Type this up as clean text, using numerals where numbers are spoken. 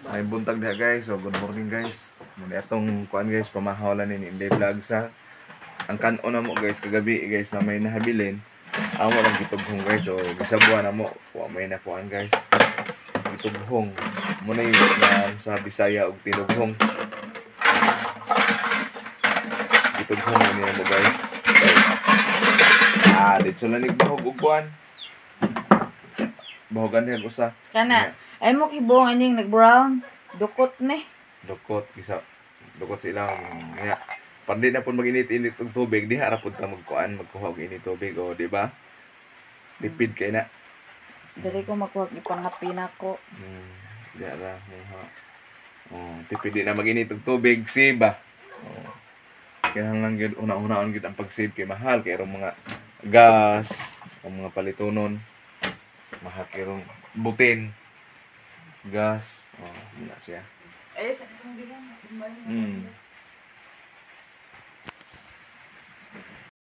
May buntag na guys. So good morning guys. Muna itong kuan guys, pamahawalan ni Inday Vlog sa ang kanon na mo guys kagabi guys na may nahabilin. Amo lang gitughong guys. So gisabuan na mo. Wa may na kuan guys. Gitughong. Muna yung sa Bisaya og tinughong. Gitughong niya mo guys. Dito lang nagbahog og kuan. Bahogan yan usa. Kana, ay mo kibuang ining nag-brown. Dukot ni. Dukot sila nga pandi na pud maginit-init og tubig diha ra pud ta magkuan magkuha og init tubig o di ba? Tipid kay na. Dili ko makuha ipangapi nako. Diha ra mo. Tipid di na maginit og tubig siba. Kinahanglan gyud una-unaon gyud ang pag-save kay mahal kay rong mga gas, ang mga palitonon. Mahal kay rong butin. Gas. Muna siya. Ayos, ang bilang.